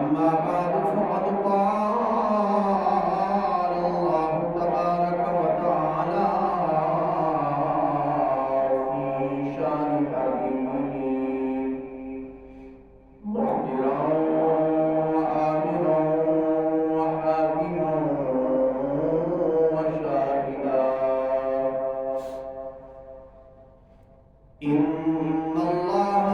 أما بعد فقد قال الله تبارك وتعالى في شان حبيبه مخبرا وآمرا وحاكما وشاهدا إن الله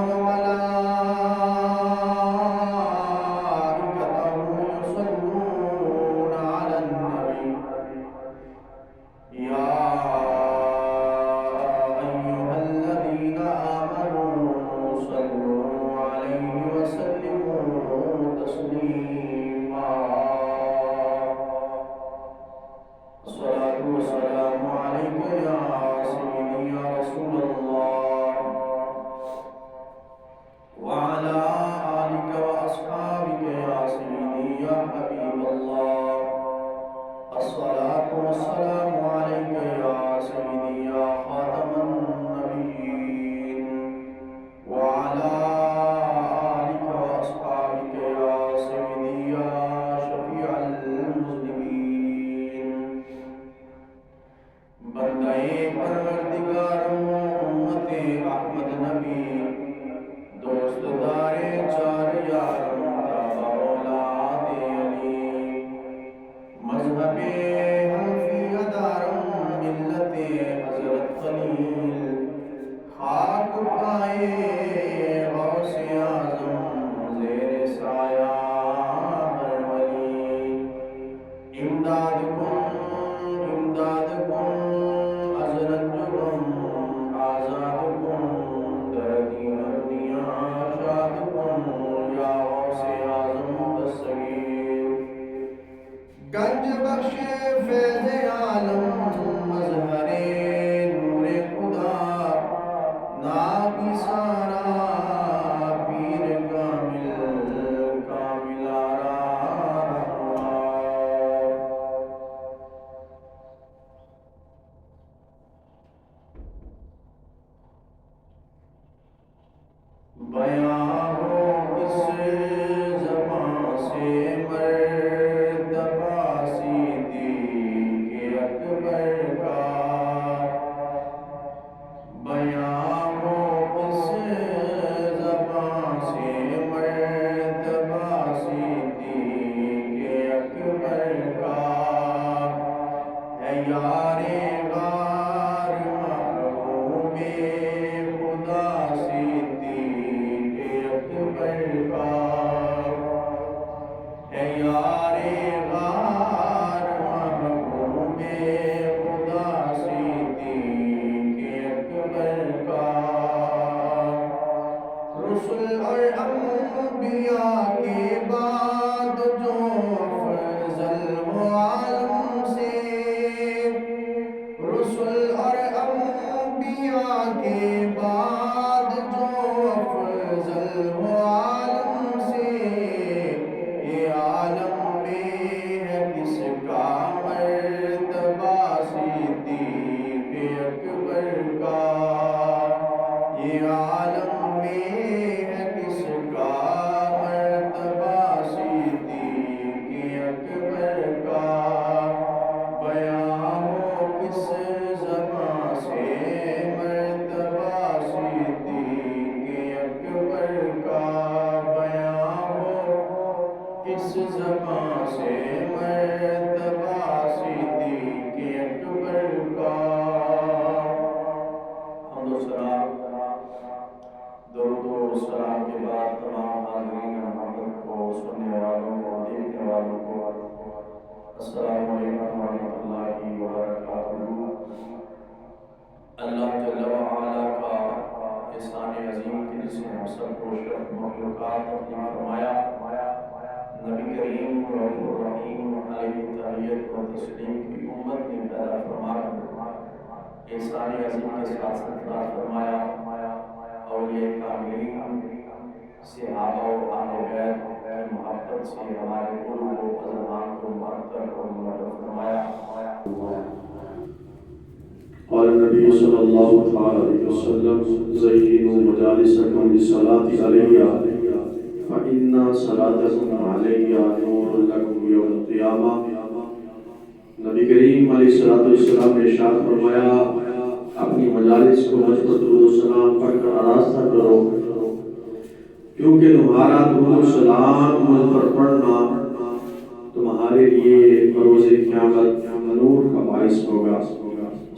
وملائكته يصلون على النبي يا أيها الذين آمنوا صلوا عليه وسلموا تسليما الصلاة والسلام عليك يا سيدي يا رسول الله وعلى آلك وأصحابك يا سيدي يا حبيب الله الصلاة والسلام عليك يا سيدي يا خاتم النبيين وعلى آلك وأصحابك يا سيدي يا شفيع المذنبين بندے پروردگار امت احمد نبی دوست دارے چار یاروں کا اولاد علی مذہب حنفی اداروں ملت حضرت خلیل خاک پائے غوث اعظم زیر سایہ ہر ولی امداد کن حضرت جگم آزاد کن در دین دنیا شاد کن یا غوث اعظم دستگیر گنج بخش فیض عالم مظہر نور خدا ناکی سارا پیر کامل آرا بیان ہو کس زبان سے مرتبہ صدیق اکبر کا بیان ہو کس زبان سے مرتبہ صدیق اکبر کا ہے یار غار محبوب خدا صدیق اکبر کا ہے یار غار محبوب خدا صدیق اکبر کا رسل اور انبیاء کے بعد جو افضل ہو عالم سے رسل اور انبیاء کے بعد جو افضل ہو عالم سے یہ عالم میں ہے کس کا مرتبہ صدیق اکبر کا یہ عالم میں ہے کس کا مرتبہ صدیق اکبر کا بیان ہو کس زبان سے مرتبہ صدیق اکبر کا بیان ہو کس زبان سے مرتبہ صدیق اکبر کا حمد و ثنا درود و سلام کے بعد تمام حاضرین محمد کو سننے والوں کو دیکھنے والوں کو السلام علیکم ورحمۃ اللہ وبرکاتہ اللہ جل وعلا کا احسان عظیم کے جس نے ہم سب کو شرف مخلوقات اپنی فرمایا نبی کریم رؤوف الرحیم علیہ تحیت و تسلیم کی امت نے پیدا فرما احسان عظیم کے ساتھ ساتھ فرمایا اولیاء کاملین صحابہ و اہل بیت کی محبت سے ہمارے قلوب و اذہان کو معطر اور منور فرمایا قال النبي صلى الله عليه وسلم زينوا مجالسكم بالصلاة علي فإن ان صلاتکم علی نور لکم یوم القیامہ۔ نبی کریم علیہ السلام نے ارشاد فرمایا اپنی مجالس کو مجھ پر درود و سلام پڑھ کر آراستہ کرو، کیونکہ تمہارا درود و سلام مجھ پر پڑھنا تمہارے لیے بروز قیامت نور کا باعث ہوگا۔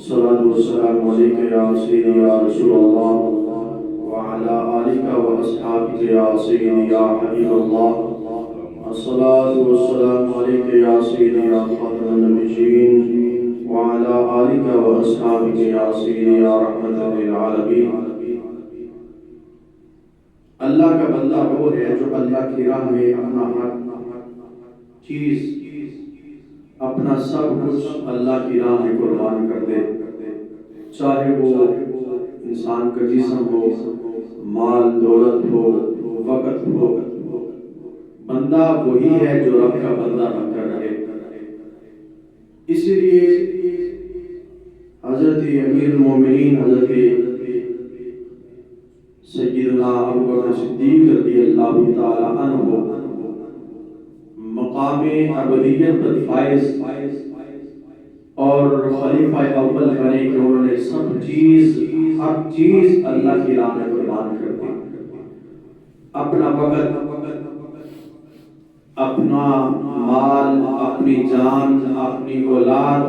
صلاۃ والسلام علیک یا سیدی یا رسول اللہ وعلی آلک واصحابک یا سیدی یا حبیب اللہ۔ الصلاۃ والسلام علیک یا سیدی یا خاتم النبیین وعلی آلک واصحابک یا سیدی یا رحمت للعالمین۔ اللہ کا بندہ وہ ہے جو اللہ کی راہ میں اپنا ہر چیز، اپنا سب کچھ اللہ کی راہ میں قربان کر دے، چاہے وہ انسان کا جسم ہو، مال دولت ہو، وقت ہو۔ بندہ وہی ہے جو رب کا بندہ بن کر رہے۔ اسی لیے حضرت امیر المومنین حضرت سیدنا ابوبکر صدیق رضی اللہ تعالی عنہ مقام عبدیت پر فائز اور خلیفہ اول بنے کہ انہوں نے سب چیز، ہر چیز اللہ کی راہ میں قربان کر دی۔ اپنا وقت، اپنا مال، اپنی جان، اپنی اولاد،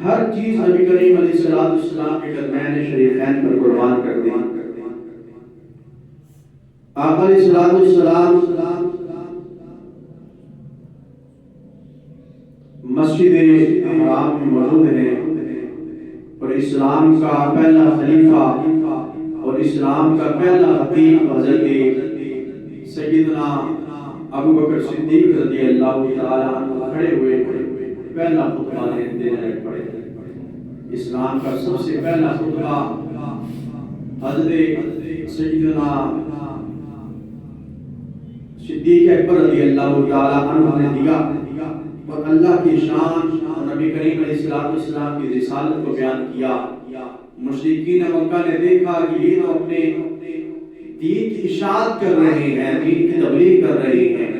ہر چیز نبی کریم علیہ السلام کے درمیان شریفین پر قربان کر دی۔ آقا علیہ السلام مسجد حرام میں موجود ہیں اور اسلام کا پہلا خلیفہ اور اسلام کا پہلا خطیب حضرت سیدنا ابوبکر صدیق رضی اللہ تعالی عنہ کھڑے ہوئے پہلا خطبہ دینے پڑے۔ اسلام کا سب سے پہلا خطبہ حضرت سیدنا صدیق اکبر رضی اللہ تعالی عنہ نے دیا اور اللہ کی شان اور نبی کریم علیہ السلام کی رسالت کو بیان کیا۔ مشرکین مکہ نے دیکھا کہ یہ تو اپنے دین کی اشاعت کر رہے ہیں، دین کی تبلیغ کر رہے ہیں،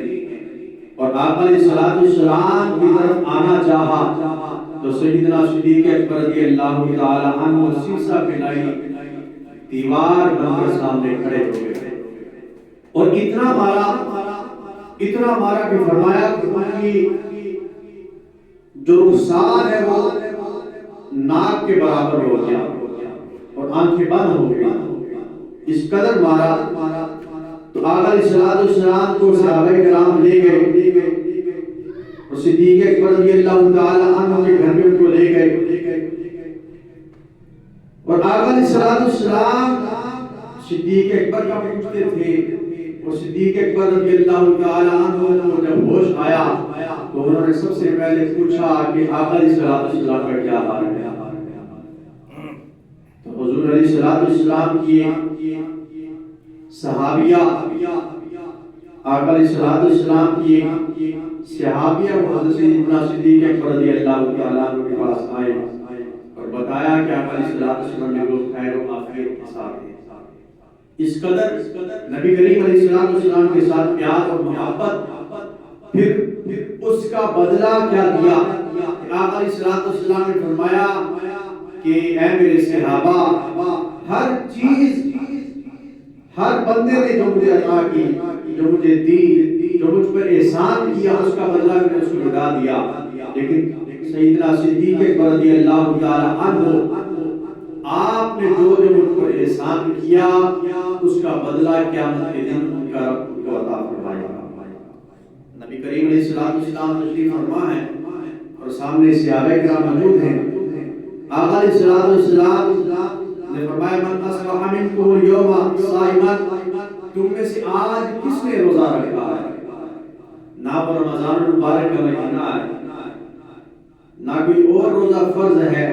اور آقا علیہ السلام کی طرف آنا چاہا تو سیدنا صدیق اکبر رضی اللہ تعالی عنہ سیسہ پہنائی دیوار بن کر سامنے کھڑے ہوئے اور اتنا مارا کہ فرمایا کہ ان کی جو رخسار ہے وہ ناک کے برابر ہو گیا اور آنکھیں بند ہو گئی، اس قدر مارا۔ تو آقا علیہ السلام کو صحابہ کرام لے گئے اور صدیق اکبر رضی اللہ تعالی عنہ کے گھر میں ان کو لے گئے اور آقا علیہ السلام صدیق اکبر کا پوچھتے تھے اور صدیق اکبر رضی اللہ تعالی عنہ کو جب ہوش آیا تو انہوں نے سب سے پہلے پوچھا کہ آقا علیہ السلام کا کیا حال ہے۔ تو حضور علیہ السلام کی صحابیہ، آقا علیہ السلام کی صحابیہ وہ حضرت سیدنا صدیق اکبر رضی اللہ تعالیٰ عنہ کے پاس آئے اور بتایا کہ آقا علیہ السلام نے لوگ خیر و عافیت کے ساتھ ہیں۔ اس قدر نبی کریم علیہ السلام کے ساتھ پیار اور محبت، پھر اس کا بدلہ کیا دیا۔ آقا علیہ السلام نے فرمایا کہ اے میرے صحابہ، ہر چیز، ہر بندے نے جو مجھے عطا کی، جو مجھے دی، جو مجھ پر احسان کیا، اس کا بدلہ میں نے اس کو لٹا دیا، لیکن سیدنا صدیق اکبر رضی اللہ تعالی عنہ آپ نے جو مجھ پر احسان کیا اس کا بدلہ قیامت کے دن ان کا رب ان کو عطا فرمائے گا۔ نبی کریم علیہ السلام تشریف فرما ہے اور سامنے صحابہ کرام موجود ہیں۔ آقا علیہ السلام نے فرمایا من اصبح منکم اليوم صائما، تم میں سے آج کس نے روزہ رکھا ہے؟ نہ وہ رمضان المبارک کا مہینہ ہے، نہ کوئی اور روزہ فرض ہے۔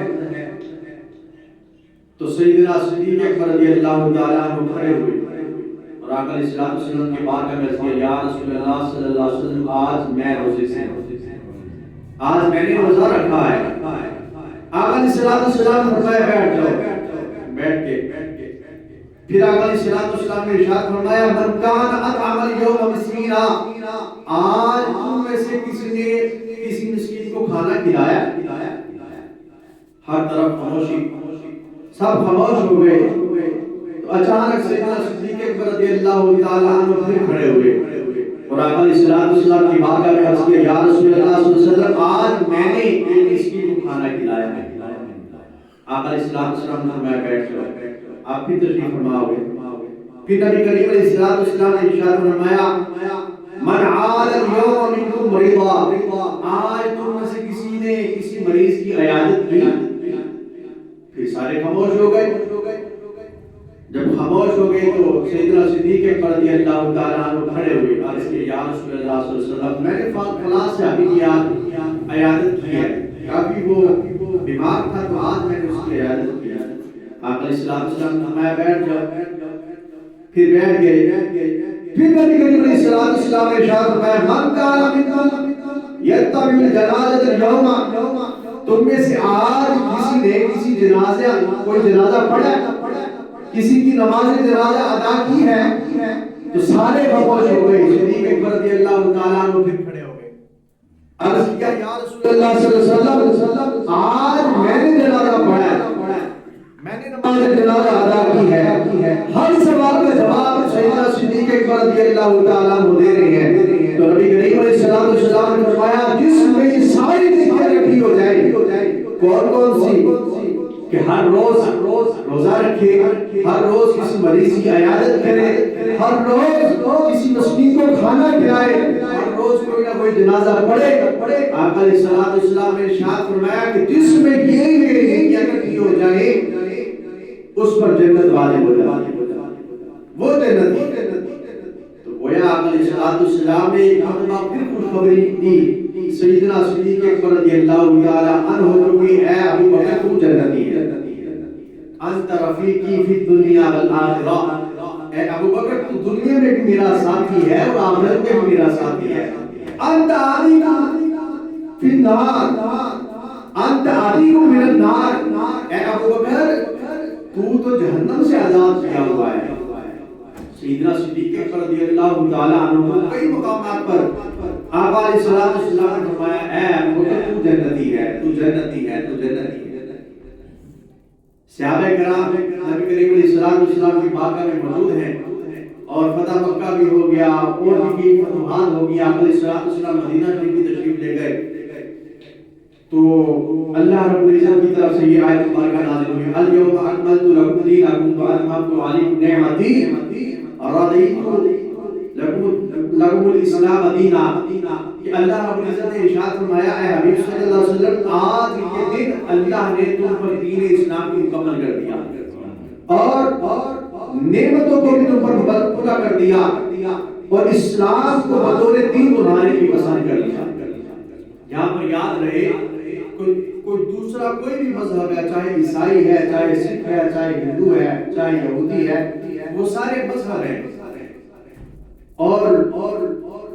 تو سیدنا صدیق اکبر رضی اللہ تعالیٰ عنہ کھڑے ہوئے اور آقا علیہ السلام کے بارگاہ میں عرض کیا، یا رسول اللہ صلی اللہ علیہ وسلم، آج میں روزے سے ہوں، آج میں نے روزہ رکھا ہے۔ آقا علیہ السلام نے فرمایا بیٹھ جاؤ۔ بیٹھ کے پھر آقا علیہ السلام نے ارشاد فرمایا من کان اطعم اليوم مسکینا، آج تم میں سے کسی نے کسی مسکین کو کھانا کھلایا، ہر طرف خاموشی، سب خاموش ہو گئے، تو اچانک سیدنا صدیق اکبر رضی اللہ تعالیٰ عنہ پھر کھڑے ہوئے اور آقا علیہ السلام کی بارگاہ میں عرض کیا یا رسول اللہ صلی اللہ علیہ وسلم آج میں نے ایک مسکین کو کھانا کھلایا ہے۔ آقا علیہ السلام نے فرمایا بیٹھ جاؤ، آپ بھی تشریف فرما ہوئے۔ پھر نبی کریم علیہ السلام نے ارشاد فرمایا من عاد اليوم منکم مریضا، آج تم میں سے کسی نے کسی مریض کی عیادت کی، پھر سارے خاموش ہو گئے۔ جب خاموش ہو گئے تو سیدنا صدیق اکبر رضی اللہ تعالیٰ عنہ کھڑے ہوئے، عرض کیا یا رسول اللہ صلی اللہ علیہ وسلم میں نے فلاں صحابی کی عیادت کی ہے، کافی وہ بیمار تھا تو آج میں نے اس کی عیادت کی ہے۔ آقا علیہ السلام نے فرمایا بیٹھ جاؤ، پھر بیٹھ گئے۔ پھر نبی کریم علیہ السلام نے ارشاد فرمایا من کان منکم یتبع الجنازۃ اليوم، تم میں سے آج کسی نے کسی جنازہ کوئی جنازہ پڑھا، کسی کی نماز جنازہ ادا کی ہے، تو سارے خاموش ہو گئے۔ صدیق اکبر رضی اللہ تعالیٰ عنہ پھر کھڑے ہو گئے، عرض کیا یا رسول اللہ صلی اللہ علیہ وسلم آج میں نے جنازہ پڑھا ہے، میں نے نماز جنازہ ادا کی ہے۔ ہر سوال کا جواب سیدنا صدیق اکبر رضی اللہ تعالیٰ عنہ دے رہے ہیں۔ تو نبی کریم علیہ السلام نے فرمایا جس میں یہ ساری ذکر رکھی ہو جائے، کون کون سی؟ کہ ہر روز روزہ رکھے، ہر روز کسی مریض کی عیادت کرے، ہر روز کسی مسکین کو کھانا کھلائے، ہر روز کوئی نہ کوئی جنازہ پڑھے۔ آقا علیہ السلام نے ارشاد فرمایا کہ جس میں یہ نیکیاں اکٹھی ہو جائیں اس پر جنت واجب ہو جائے، وہ جنت ہے۔ تو گویا آقا علیہ السلام نے ایک مرتبہ پھر خوشخبری دی سیدنا صدیق اکبر رضی اللہ تعالی عنہ کو کہ اے ابو بکر تو جنتی ہے، انت رفیقی فی الدنیا والآخرہ، اے ابو بکر تو دنیا میں بھی میرا ساتھی ہے اور آخرت میں بھی میرا ساتھی ہے۔ انت علیق فی النار، انت علیق من النار، اے ابو بکر تو جہنم سے آزاد کیا ہوا ہے۔ سیدنا صدیق اکبر رضی اللہ تعالیٰ عنہ کئی مقامات پر آقا علیہ السلام نے فرمایا اے ابو بکر تو جنتی ہے، تو جنتی ہے، تو جنتی ہے۔ صحابہ کرام نبی کریم علیہ السلام کی بارگاہ میں موجود ہیں اور فتح مکہ بھی ہو گیا اور بھی فتوحات ہو گیا، آقا علیہ السلام مدینہ شریف کی تشریف لے گئے تو اللہ رب العزت کی طرف سے یہ آیت مبارکہ نازل ہوئی الیوم اکملت لکم دینکم واتممت علیکم نعمتی ورضیت لکم الاسلام دینا، کہ اللہ رب العزت نے ارشاد فرمایا اے حبیب صلی اللہ علیہ وسلم آج کے دن اللہ نے تم پر دین اسلام کو مکمل کر دیا اور نعمتوں کو بھی تم پر پورا کر دیا اور اسلام کو بطور دین تمہارے کی پسند کر دیا۔ یہاں پر یاد رہے کوئی دوسرا کوئی بھی مذہب ہے، چاہے عیسائی ہے، چاہے سکھ ہے، چاہے ہندو ہے، چاہے یہودی ہے، وہ سارے مذہب ہیں اور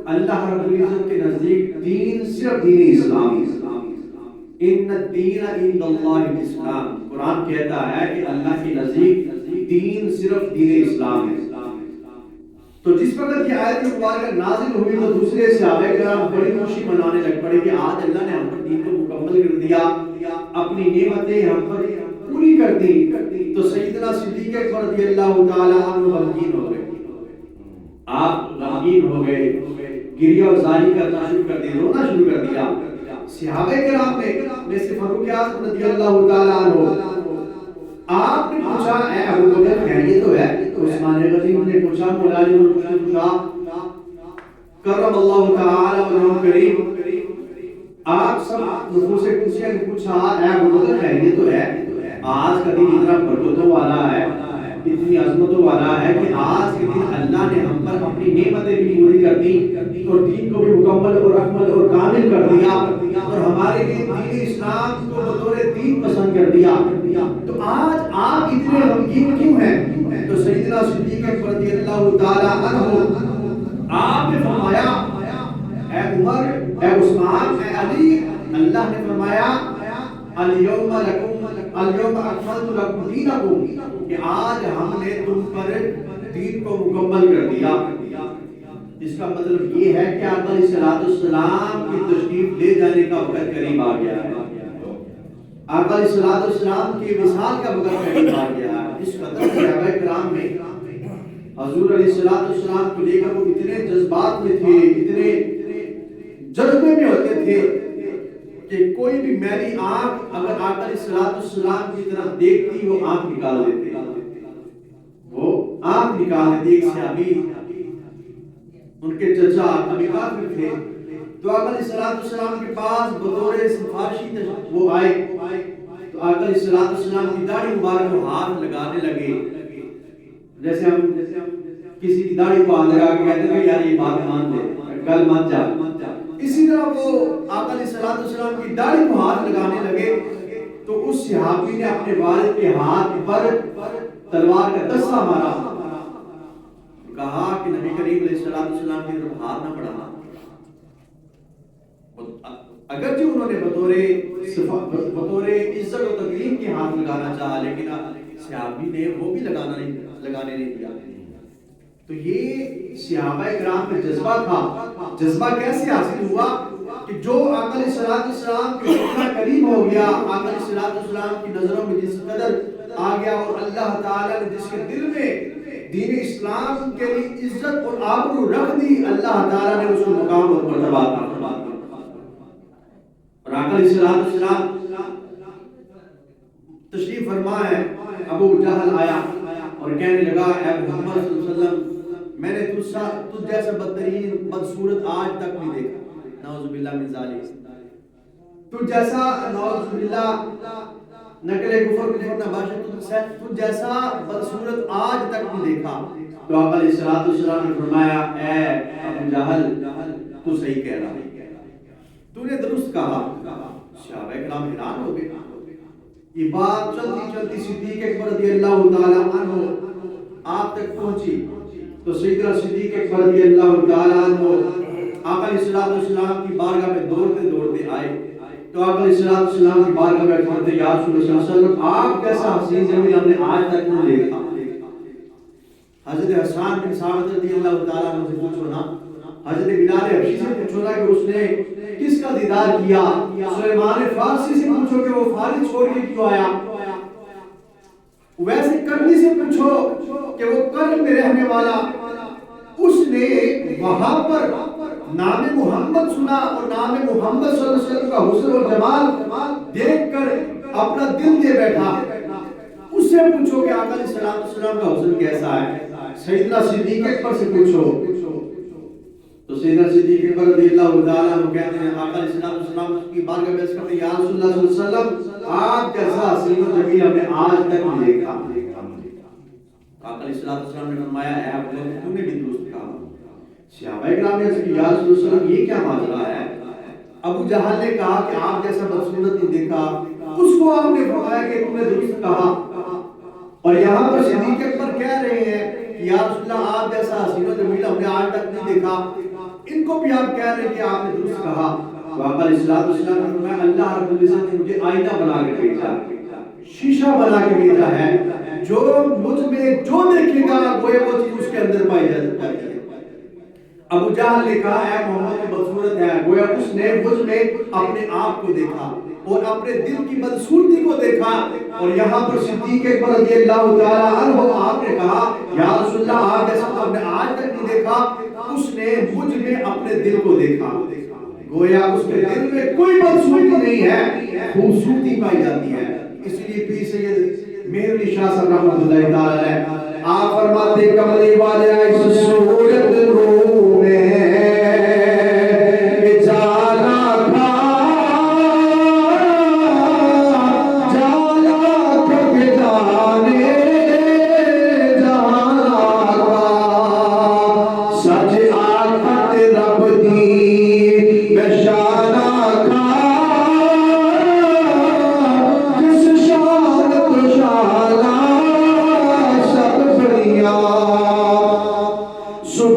اللہ رب العزت کے نزدیک دین صرف دین اسلام، ان الدین عند اللہ الاسلام، قرآن کہتا ہے کہ اللہ کے نزدیک دین صرف دین اسلام ہے۔ تو جس وقت یہ آیت مبارکہ نازل ہوئی تو دوسرے صحابہ کرام بڑی خوشی منانے لگ پڑے کہ آج اللہ نے ہم پر دین کو مکمل کر دیا، اپنی نعمتیں ہم پر پوری کر دی۔ تو سیدنا صدیق اکبر رضی اللہ تعالی عنہ غمگین ہو گئے، آپ غمگین ہو گئے، گریہ و زاری کرنا شروع کر دیا، رونا شروع کر دیا۔ صحابہ کرام میں سے فاروق اعظم رضی اللہ تعالی عنہ آپ نے پوچھا اے ابو بکر خیریت تو ہے؟ عثمان غنی نے پوچھا، مولا علی نے پوچھا، کرم اللہ تعالی وجہہ کریم، آپ سب نفوس قدسیہ نے پوچھا اے ابو بکر خیریت تو ہے؟ آج کا دن اتنا برکتوں والا ہے، اتنی عظمتوں والا ہے کہ آج کے دن اللہ نے ہم پر اپنی نعمتیں بھی پوری کر دی اور دین کو بھی مکمل اور اکمل اور کامل کر دیا اور ہمارے لیے دین اسلام کو بطور دین پسند کر دیا، تو آج آپ اتنے غمگین کیوں ہیں؟ تو سیدنا صدیق اکبر رضی اللہ تعالی عنہ آپ نے فرمایا اے عمر، اے عثمان، اے علی، اللہ نے فرمایا الیوم لکم الیوم اکملت لکم دینکم کہ آج ہم نے تم پر دین کو مکمل کر دیا. اس کا مطلب یہ ہے کہ آقا علیہ السلام کی تشریف لے جانے کا وقت قریب آ گیا ہے. آقا علیہ السلام کی وصال کا وقت قریب آ گیا ہے. اس قدر صحابہ کرام میں حضور علیہ السلام کو لے کر وہ اتنے جذبات میں تھے, اتنے جذبے میں ہوتے تھے کہ کوئی بھی میلی آنکھ اگر آقا علیہ السلام کی طرف دیکھتی وہ آنکھ نکال دیتے, وہ آنکھ نکال دیتے. ایک صحابی ان کے چچا ابی بکر تھے, تو آقا علیہ السلام کے پاس بطور سفارشی وہ آئے, تو آقا علیہ السلام کی داڑھی مبارک کو ہاتھ لگانے لگے. جیسے ہم کسی کی داڑھی کو ہاتھ لگا کے کہتے ہیں یار یہ بات مان دے, گل مان جا, اسی طرح وہ آقا علیہ السلام کی داڑھی کو ہاتھ لگانے لگے. تو اس صحابی نے اپنے والد کے ہاتھ پر تلوار کا دستہ مارا, کہا کہ نبی کریم علیہ السلام کی طرف ہاتھ نہ بڑھانا. اگرچہ انہوں نے بطور عزت و تکریم کے ہاتھ لگانا چاہا, لیکن صحابی نے وہ بھی لگانے نہیں دیا. تو یہ صحابہ کرام میں جذبہ تھا. جذبہ کیسے حاصل ہوا کہ جو آقا علیہ السلام کے اتنا قریب ہو گیا, آقا علیہ السلام کی نظروں میں جس قدر آ گیا, اور اللہ تعالیٰ نے جس کے دل میں دین اسلام کے لیے عزت اور آبرو رکھ دی, اللہ تعالیٰ نے اس کو مقام اور مرتبہ عطا فرما دیا. اور آقا علیہ السلام تشریف فرما ہے, ابو جہل آیا اور کہنے لگا اے محمد صلی اللہ علیہ وسلم, میں نے تجھ جیسا بدترین بدصورت آج تک نہیں دیکھا, نعوذ باللہ من ذالک, تجھ جیسا نعوذ باللہ نقل کفر نباشت, تجھ جیسا بدصورت آج تک نہیں دیکھا. تو آقا علیہ السلام نے فرمایا اے ابو جہل تو صحیح کہہ رہا ہے, تو نے درست کہا. صحابہ کرام حیران ہو گئے. یہ بات چلتی چلتی صدیق اکبر رضی اللہ تعالی عنہ آپ تک پہنچی. تو سیدنا صدیق اکبر رضی اللہ تعالی عنہ آقا علیہ السلام کی بارگاہ میں دوڑتے دوڑتے آئے. تو آقا علیہ السلام کی بارگاہ میں فرماتے یا رسول اللہ صلی اللہ علیہ وسلم, آپ جیسا حسین جمیل ہم نے آج تک نہیں دیکھا. حضرت حسان بن ثابت رضی اللہ تعالی عنہ سے پوچھو نا, حضرت بلال حبشی سے پوچھو نا کہ اس نے کس کا دیدار کیا, سلیمان فارسی سے پوچھو کہ وہ فارس چھوڑ کے کیوں آیا, ویسے کرنی سے پوچھو کہ وہ کرن میں رہنے والا, اس نے وہاں پر نام محمد سنا اور نام محمد صلی اللہ علیہ وسلم کا حسن اور جمال دیکھ کر اپنا دل دے بیٹھا. اس سے پوچھو کہ آقا علیہ السلام کا حسن کیسا ہے. سیدنا صدیق اکبر سے پوچھو. تو سیدنا صدیق اکبر رضی اللہ تعالیٰ عنہ کہتے ہیں آقا علیہ السلام کی بارگاہ میں عرض کرتے ہیں یا رسول اللہ صلی اللہ علیہ وسلم, آپ جیسا حسین و جمیل ہم نے آج تک نہیں دیکھا. آقا علیہ السلام نے فرمایا اے ابو جہل تم نے بھی درست کہا. صحابہ کرام نے عرض کیا یا رسول اللہ صلی اللہ علیہ وسلم یہ کیا ماجرا ہے. ابو جہل نے کہا کہ آپ جیسا بدصورت نہیں دیکھا. اس کو آپ نے فرمایا کہ تم نے درست کہا. اور یہاں پر صدیق اکبر کہہ رہے ہیں کہ یا رسول اللہ آپ جیسا حسین و جمیل ہم نے آج تک نہیں دیکھا. ان کو بھی آپ کہہ رہے ہیں کہ آپ نے درست کہا. تو آقا علیہ السلام نے فرمایا اللہ رب العزت نے مجھے آئینہ بنا کے بھیجا, شیشہ بنا کے بھیجا ہے, جو مجھ میں جو دیکھے گا وہ چیز اس کے اندر پائی جاتی ہے. ابو جہل نے کہا اے محمد کی بدصورت ہے, گویا اس نے مجھ میں اپنے آپ کو دیکھا اور اپنے دل کی بدصورتی کو دیکھا. اور یہاں پر صدیق اکبر رضی اللہ تعالی عنہ آپ نے کہا یا رسول اللہ آپ جیسا ہم نے آج تک نہیں دیکھا. اس نے مجھ میں اپنے دل کو دیکھا, گویا اس کے دل میں کوئی بدصورتی نہیں ہے, خوبصورتی پائی جاتی ہے. اس لیے پیر سید مہر علی شاہ صاحب رحمۃ اللہ تعالی علیہ آپ فرماتے کملی والے اس صورت رو میں So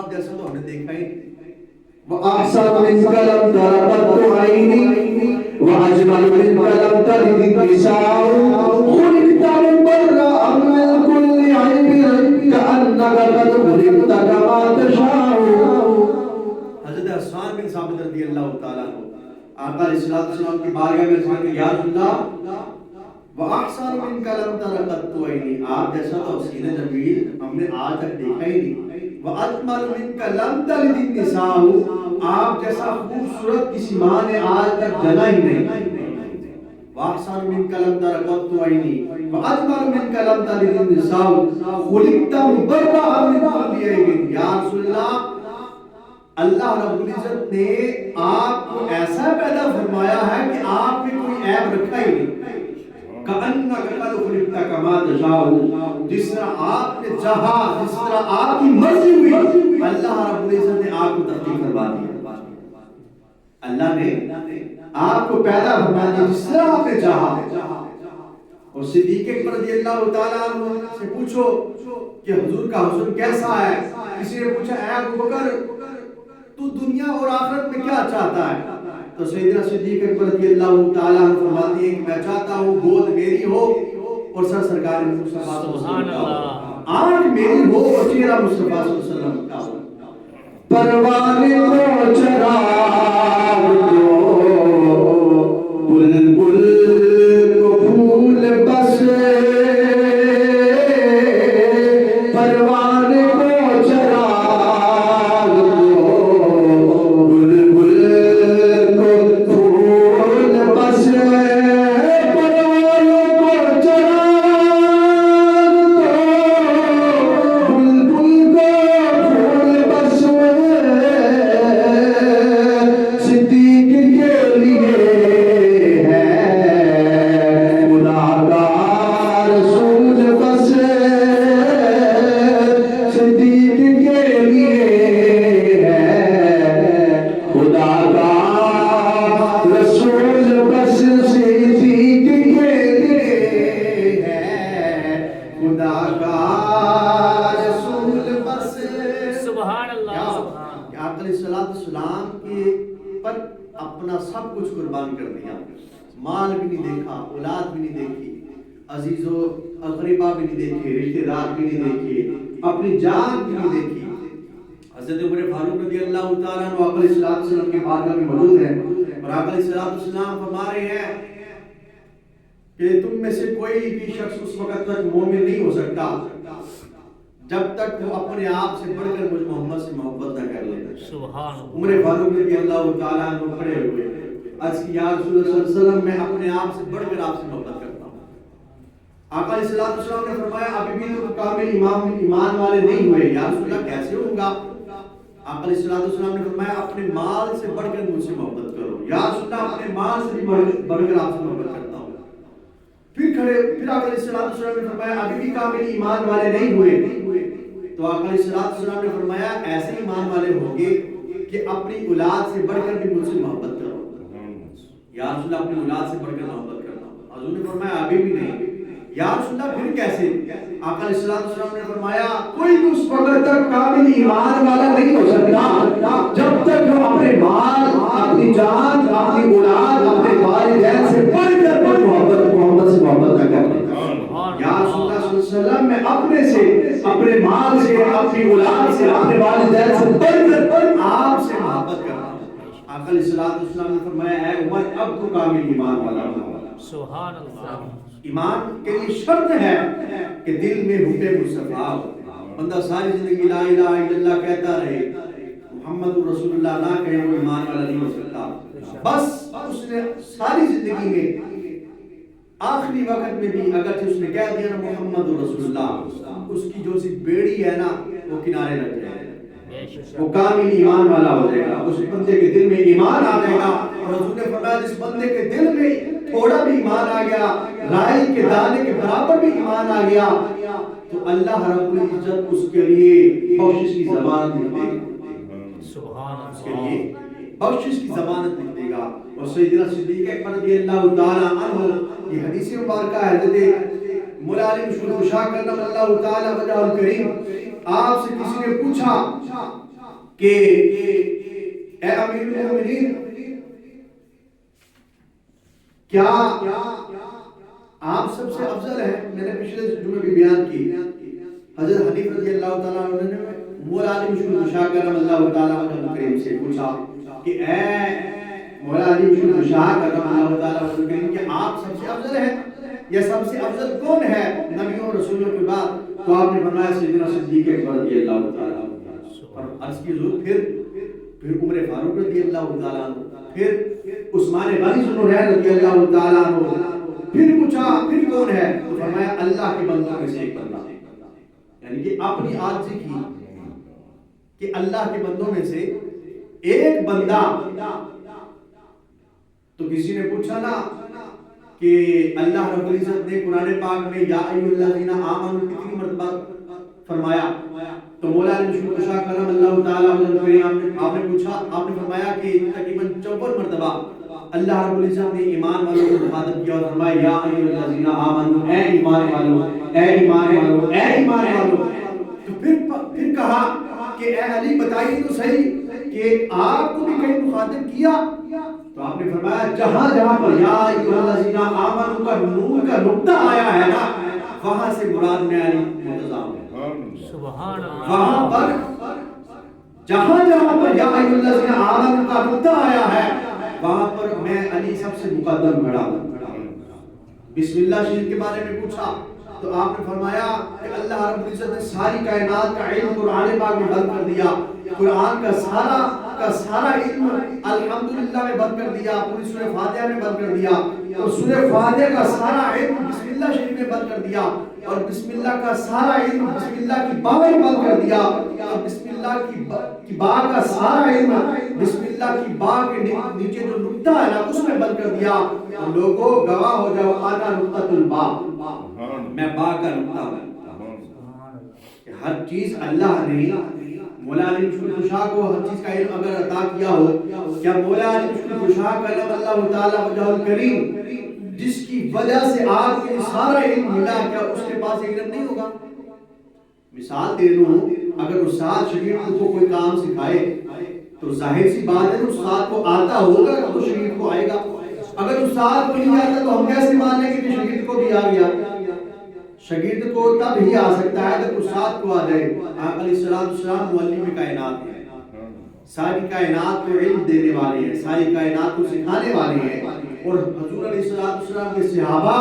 آپ جیسا تو ہم نے دیکھا ہی نہیں. وأحسن منك لم تر قط عيني وأجمل منك لم تلد النساء خلقت من براء من كل عيب كأنك قد خلقت كما تشاء. حضرت حسان بن ثابت رضی اللہ تعالیٰ عنہ آقا علیہ السلام کی بارگاہ میں کہا کہ یا رسول اللہ وَأَحْسَنُ مِنْكَ لَمْ تَرَ قَطُّ عَيْنِي، آپ جیسا تو حسین جمیل ہم نے آج تک دیکھا ہی نہیں. وَأَجْمَلُ مِنْكَ لَمْ تَلِدِ النِّسَاءُ، آپ جیسا خوبصورت کسی ماں نے آج تک جنا ہی نہیں. وَأَحْسَنُ مِنْكَ لَمْ تَرَ قَطُّ عَيْنِي وَأَجْمَلُ مِنْكَ لَمْ تَلِدِ النِّسَاءُ خُلِقْتَ مُبَرَّأً مِنْ كُلِّ عَيْبٍ. یا رسول اللہ، اللہ رب العزت نے آپ کو ایسا پیدا فرمایا ہے کہ آپ میں کوئی عیب رکھا ہی نہیں. کأنک قد خلقت کما تشاء، جس طرح آپ نے چاہا، جس طرح آپ کی مرضی ہوئی، اللہ رب العزت نے آپ کو تخلیق کروا دیا. اللہ نے آپ کو پیدا فرما دیا جس طرح آپ نے چاہا. اور صدیق اکبر رضی اللہ تعالیٰ عنہ سے پوچھو کہ حضور کا حسن کیسا ہے. کسی نے پوچھا اے ابو بکر تو دنیا اور آخرت میں کیا چاہتا ہے؟ تو سیدنا صدیق اکبر رضی اللہ تعالیٰ عنہ فرماتے ہیں کہ میں چاہتا ہوں گود میری ہو اور سر سرکار مصطفیٰ صلی اللہ علیہ وسلم کا ہو، آنکھ میری ہو اور چہرہ مصطفیٰ صلی اللہ علیہ وسلم کا ہو. پروانے کو چراغ دو، بلبل کو پھول بسے. پروانے کو چراغ دو، بلبل کو پھول بسے. پروانوں کو چراغ دو، بلبل کو پھول بسے. صدیق کے لیے ہے خدا کا رسول بسے. صدیق کے لیے ہے خدا کا رسول بس. صدیق کے لیے ہے خدا کا رسول بس. سبحان اللہ. کہ آپ علیہ السلام کے پر اپنا سب کچھ قربان کر دیا. مال بھی نہیں دیکھا، اولاد بھی نہیں دیکھی، عزیز و اقربا بھی نہیں دیکھے، رشتہ دار بھی نہیں دیکھے، اپنی جان بھی نہیں دیکھی. حضرت عمر فاروق رضی اللہ تعالیٰ عنہ آقا علیہ السلام کے بارگاہ میں موجود ہیں اور آقا علیہ السلام فرما رہے ہیں کہ تم میں سے کوئی بھی شخص اس وقت تک مومن نہیں ہو سکتا جب تک وہ اپنے آپ سے بڑھ کر مجھ محمد سے محبت نہ کر لے. سبحان اللہ. عمر فاروق رضی اللہ تعالیٰ عنہ کھڑے ہوئے عرض کی یا رسول اللہ صلی اللہ علیہ وسلم میں اپنے آپ سے بڑھ کر آپ سے محبت کرتا ہوں. آقا علیہ السلام نے فرمایا ابھی بھی تو کامل ایمان والے نہیں ہوئے. یا رسول اللہ کیسے ہوں گا؟ آقا علیہ السلام نے فرمایا اپنے مال سے بڑھ کر مجھ سے محبت کرو. یا رسول اللہ اپنے مال سے بھی بڑھ کر آپ سے محبت کرتا ہوں. پھر آقا علیہ السلام نے فرمایا ابھی بھی کامل ایمان والے نہیں ہوئے. تو آقا علیہ السلام نے فرمایا ایسے ایمان والے ہوں گے کہ اپنی اولاد سے بڑھ کر بھی مجھ سے محبت کرو. یا رسول اللہ اپنی اولاد سے بڑھ کر محبت کرنا. حضور نے فرمایا ابھی بھی نہیں. یا رسول اللہ پھر کیسے؟ آقا علیہ السلام نے فرمایا کوئی بھی اس وقت تک کامل ایمان والا نہیں ہو سکتا جب تک وہ اپنے مال، اپنی جان، اپنی اولاد، اپنے والدین سے بڑھ کر محمد سے محبت نہ کرے. یا رسول اللہ صلی اللہ علیہ وسلم میں اپنے سے، اپنے مال سے، اپنی اولاد سے، اپنے والدین سے بڑھ کر آپ سے محبت کرنا ہوں. آقا علیہ السلام نے فرمایا اے عمر اب تو کامل ایمان والا ہو. سبحان اللہ. ایمان کے لیے شرط ہے کہ دل میں حب مصطفیٰ ہو. بندہ ساری زندگی لا الہ الا اللہ کہتا رہے، محمد رسول اللہ نہ کہے، وہ ایمان والا نہیں ہو سکتا. بس اس نے ساری زندگی میں آخری وقت میں بھی اگرچہ اس نے کہہ دیا نا محمد رسول اللہ، اس کی جو سی بیڑی ہے نا وہ کنارے لگ جائے گا، وہ کامل ایمان والا ہو جائے گا. اس بندے کے دل میں ایمان آ جائے گا. اور حضور نے فرمایا جس بندے کے دل میں تھوڑا بھی ایمان آ گیا، رائی کے دانے کے برابر بھی ایمان آ گیا، تو اللہ رب العزت اس کے لیے بخشش کی ضمانت لکھ دے گا. سبحان اس کے لیے بخشش کی ضمانت لکھ دے گا. اور سیدنا صدیق اکبر رضی اللہ تعالیٰ عنہ یہ حدیث مبارکہ ہے حضرت مولا علی مشکل خشاک کرم اللہ تعالیٰ وجہ الکریم آپ سے کسی نے پوچھا کہ اے امیر المومنین کیا آپ سب سے افضل ہیں؟ میں نے پچھلے جمعے بھی بیان کی حضرت حنیف رضی اللہ تعالیٰ عنہ نے مولا علی مشکل کشا کرم اللہ تعالیٰ عنہ کریم سے پوچھا کہ اے مولا علی مشکل کشا کرم اللہ تعالیٰ عنہ کریم کہ آپ سب سے افضل ہیں یا سب سے افضل کون ہے نبیوں اور رسولوں کے بعد؟ تو آپ نے فرمایا سیدنا صدیق اکبر رضی اللہ تعالیٰ عنہ، اور عرض کی حضور پھر عمر فاروق رضی اللہ تعالیٰ عنہ، پھر عثمان غنی ذوالنورین رضی اللہ تعالیٰ عنہ، پھر پوچھا پھر کون ہے؟ تو فرمایا اللہ کے بندوں میں سے ایک بندہ، یعنی کہ اپنی عاجزی کی کہ اللہ کے بندوں میں سے ایک بندہ۔ تو کسی نے پوچھا نا کہ اللہ رب العزت نے قرآن پاک میں یا ایھا الذین آمنوا کتنی مرتبہ فرمایا؟ تو مولا علی مشکل کشا کرم اللہ تعالیٰ عنہ آپ نے پوچھا، آپ نے فرمایا کہ تقریباً 54 مرتبہ اللہ رب العزت نے ایمان والوں کو مخاطب کیا اور فرمایا یا ایھا الذین آمنوا، اے ایمان والو، اے ایمان والو، اے ایمان والو۔ تو پھر کہا کہ اے علی بتائیے تو صحیح کہ آپ کو بھی کہیں مخاطب کیا؟ تو آپ نے فرمایا جہاں جہاں پر یا ایھا الذین آمنوا کا نون کا نقطہ آیا ہے نا وہاں سے مراد میں علی منتظم ہے۔ سبحان اللہ۔ وہاں پر جہاں جہاں پر یا ایھا الذین آمنوا کا نقطہ آیا ہے وہاں پر میں علی سب سے مقدم کھڑا ہوں۔ بسم اللہ شریف کے بارے میں پوچھا تو آپ نے فرمایا کہ اللہ رب العزت نے ساری کائنات کا علم قرآن پاک میں بند کر دیا، قرآن کا سارا علم الحمدللہ میں بند کر دیا، پوری سورہ فاتحہ میں بند کر دیا، اور سورہ فاتحہ کا سارا علم بسم اللہ شریف میں بند کر دیا، اور بسم اللہ کا سارا علم بسم اللہ کی با میں بند کر دیا، اور بسم اللہ کی با کا سارا علم بسم اللہ کی با کے نیچے جو نقطہ ہے نا اس میں بند کر دیا۔ اور لوگوں گواہ ہو جاؤ آنا نقطۃ البا، میں با کا نقطہ ہوں۔ ہر چیز اللہ نے مولا علی مشکل کشا کو ہر چیز کا علم اگر عطا کیا ہو، کیا مولا علی مشکل کشا کرم اللہ تعالیٰ وجہ الکریم جس کی وجہ سے آپ کو سارا علم ملا، کیا اس کے پاس علم نہیں ہوگا؟ مثال دے دوں، اگر استاد شاگرد کو کوئی کام سکھائے تو ظاہر سی بات ہے استاد کو آتا ہوگا تو شاگرد کو آئے گا۔ اگر استاد کو نہیں آتا تو ہم کیسے مان لیں کہ شاگرد کو بھی آ گیا؟ شاگرد کو تب ہی آ سکتا ہے جب استاد کو آ جائے۔ آقا علیہ السلام معلم کائنات ہیں، ساری کائنات کو علم دینے والے ہیں، ساری کائنات کو سکھانے والے ہیں، اور حضور علیہ السلام کے صحابہ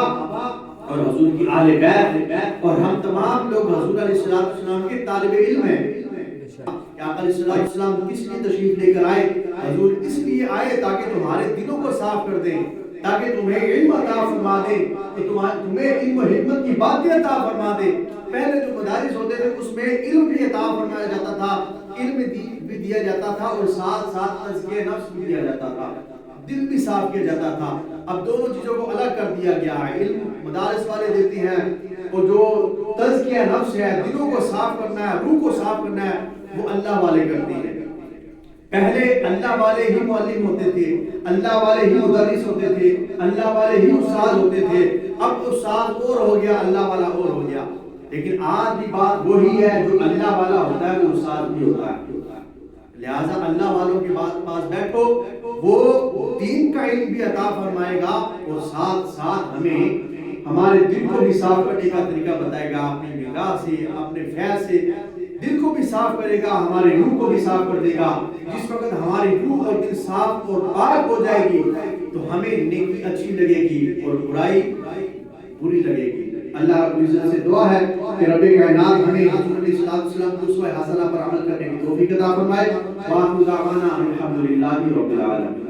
اور حضور کی آل بیت اور ہم تمام لوگ حضور علیہ السلام کے طالب علم ہیں۔ آقا علیہ السلام کس لیے تشریف لے کر آئے؟ حضور اس لیے آئے تاکہ تمہارے دلوں کو صاف کر دیں، تاکہ تمہیں علم عطا فرما دے، کہ تمہیں علم و حکمت کی باتیں عطا فرما دے۔ پہلے جو مدارس ہوتے تھے اس میں علم بھی عطا فرمایا جاتا تھا، علم بھی دیا جاتا تھا، اور ساتھ ساتھ تزکیہ نفس بھی دیا جاتا تھا، دل بھی صاف کیا جاتا تھا۔ اب دونوں چیزوں کو الگ کر دیا گیا ہے، علم مدارس والے دیتے ہیں، اور جو تزکیہ نفس ہے، دلوں کو صاف کرنا ہے، روح کو صاف کرنا ہے، وہ اللہ والے کرتے ہیں۔ پہلے اللہ والے ہی معلم ہوتے تھے، اللہ والے ہی مدرس ہوتے تھے، اللہ والے ہی استاد ہوتے تھے، اب استاد اور ہو گیا، اللہ والا اور ہو گیا۔ لیکن آج بھی بات وہی ہے، جو اللہ والا ہوتا ہے وہ استاد بھی ہوتا ہے۔ لہٰذا اللہ والوں کے پاس بیٹھو، وہ دین کا علم بھی عطا فرمائے گا، اور ساتھ ساتھ ہمیں ہمارے دل کو بھی صاف کرنے کا طریقہ بتائے گا، اپنی نگاہ سے، اپنے فیض سے دل کو بھی صاف کرے گا، ہمارے روح کو بھی صاف کر دے گا۔ جس وقت ہماری روح اور دل صاف اور پاک ہو جائے گی تو ہمیں نیکی اچھی لگے گی اور برائی بری لگے گی۔ اللہ رب العزت سے دعا ہے کہ رب کائنات ہمیں حضور علیہ السلام کی اسوہ حسنہ پر عمل کرنے کی توفیق عطا فرمائے۔ وآخر دعوانا الحمدللہ رب العالمین۔